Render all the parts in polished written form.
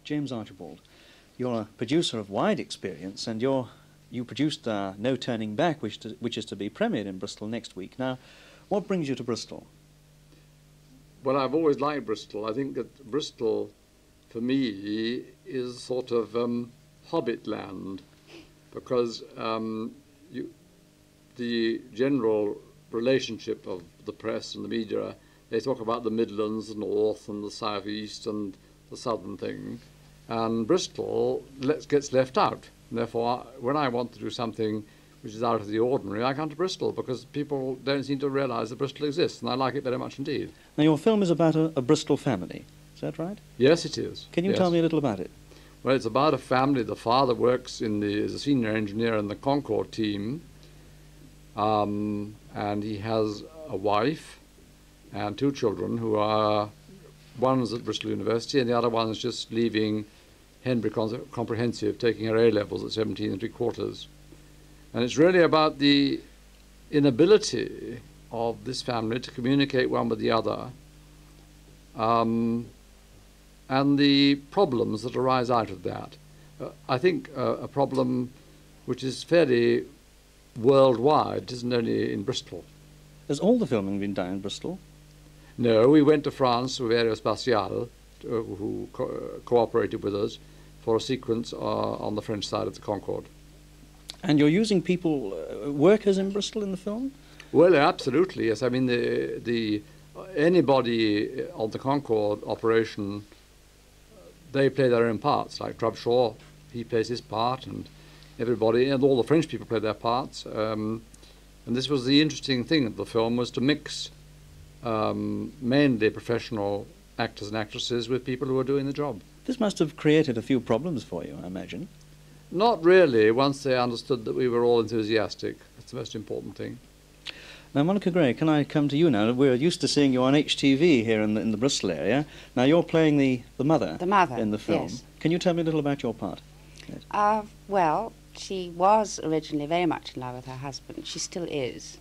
James Archibald, you're a producer of wide experience, and you produced No Turning Back, which is to be premiered in Bristol next week. Now, what brings you to Bristol? Well, I've always liked Bristol. I think that Bristol, for me, is sort of hobbit land, because the general relationship of the press and the media, they talk about the Midlands, the North and the South East and the Southern thing, and Bristol gets left out. And therefore, when I want to do something which is out of the ordinary, I come to Bristol, because people don't seem to realise that Bristol exists, and I like it very much indeed. Now, your film is about a Bristol family, is that right? Yes, it is. Can you tell me a little about it? Well, it's about a family. The father works as a senior engineer in the Concorde team, and he has a wife and two children who are, one's at Bristol University and the other one's just leaving Henbury Comprehensive, taking her A-levels at 17 3/4. And it's really about the inability of this family to communicate one with the other, and the problems that arise out of that. I think a problem which is fairly worldwide, isn't only in Bristol. Has all the filming been done in Bristol? No, we went to France with Aerospatiale, who cooperated with us for a sequence on the French side of the Concorde. And you're using people, workers in Bristol in the film? Well, absolutely, yes. I mean, anybody on the Concorde operation, they play their own parts. Like Trubshaw, he plays his part, and everybody, and all the French people play their parts. And this was the interesting thing of the film, was to mix mainly professional actors and actresses with people who are doing the job. This must have created a few problems for you, I imagine. Not really, once they understood that we were all enthusiastic. That's the most important thing. Now, Monica Gray, can I come to you now? We're used to seeing you on HTV here in the Bristol area. Now, you're playing the mother, in the film. Yes. Can you tell me a little about your part? Yes. Well, she was originally very much in love with her husband. She still is.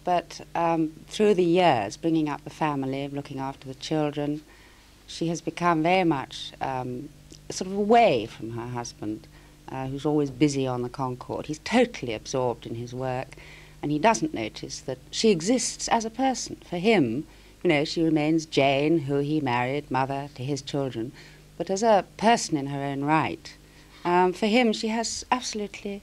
But through the years, bringing up the family, looking after the children, she has become very much sort of away from her husband, who's always busy on the Concorde. He's totally absorbed in his work, and he doesn't notice that she exists as a person. For him, you know, she remains Jane, who he married, mother to his children, but as a person in her own right. For him, she has absolutely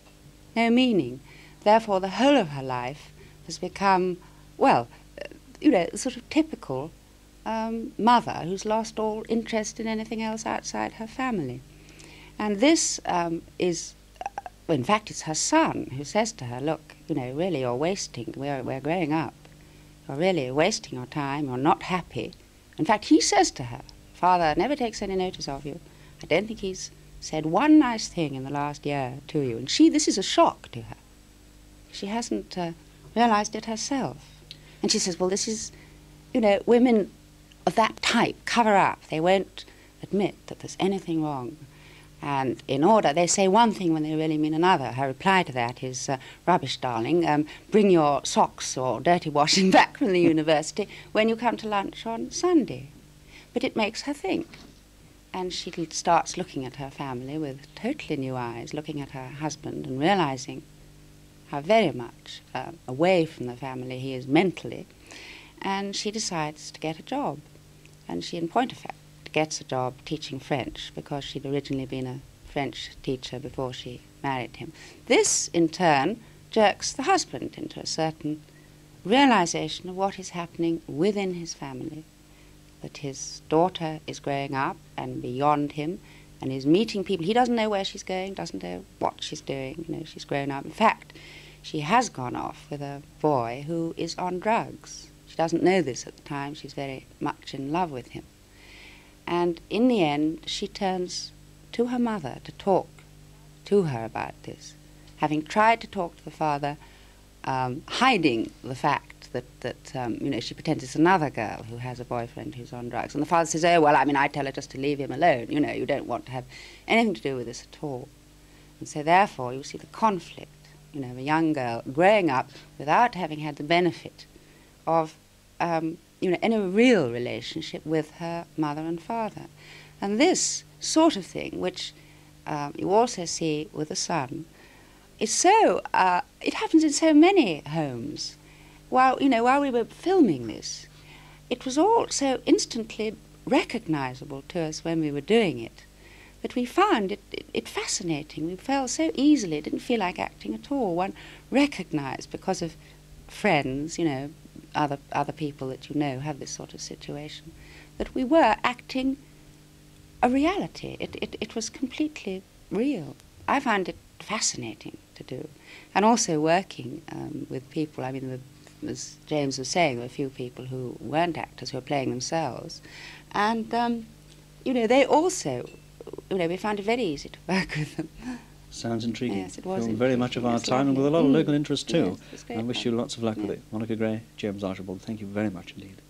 no meaning. Therefore, the whole of her life has become, well, you know, sort of typical mother who's lost all interest in anything else outside her family. And this is, well, in fact, it's her son who says to her, look, you know, really you're wasting, we're growing up. You're really wasting your time, you're not happy. In fact, he says to her, Father never takes any notice of you. I don't think he's said one nice thing in the last year to you. And this is a shock to her. She hasn't realized it herself. And she says, well, this is, you know, women of that type cover up. They won't admit that there's anything wrong. And in order, they say one thing when they really mean another. Her reply to that is, rubbish, darling, bring your socks or dirty washing back from the university when you come to lunch on Sunday. But it makes her think. And she starts looking at her family with totally new eyes, looking at her husband and realizing how very much away from the family he is mentally. And she decides to get a job. And she, in point of fact, gets a job teaching French, because she'd originally been a French teacher before she married him. This, in turn, jerks the husband into a certain realization of what is happening within his family, that his daughter is growing up and beyond him and is meeting people. He doesn't know where she's going, doesn't know what she's doing. You know, she's grown up. In fact, she has gone off with a boy who is on drugs. She doesn't know this at the time. She's very much in love with him. And in the end, she turns to her mother to talk to her about this, having tried to talk to the father, hiding the fact that you know, she pretends it's another girl who has a boyfriend who's on drugs. And the father says, oh, well, I mean, I tell her just to leave him alone. You know, you don't want to have anything to do with this at all. And so therefore, you see the conflict, you know, of a young girl growing up without having had the benefit of you know, in a real relationship with her mother and father. And this sort of thing, which you also see with the sun, is so, it happens in so many homes. While we were filming this, it was all so instantly recognizable to us when we were doing it that we found it fascinating. We fell so easily, it didn't feel like acting at all. One recognized, because of friends, other people that have this sort of situation, that we were acting a reality. It was completely real. I found it fascinating to do. And also working with people. I mean, as James was saying, there were a few people who weren't actors, who were playing themselves. And, they also, we found it very easy to work with them. Sounds intriguing. Yes, it was Film very much of our It's time and lovely. with a lot of local interest too. Yes, it's great I wish fun. you lots of luck with Yeah. it. Monica Gray, James Archibald, thank you very much indeed.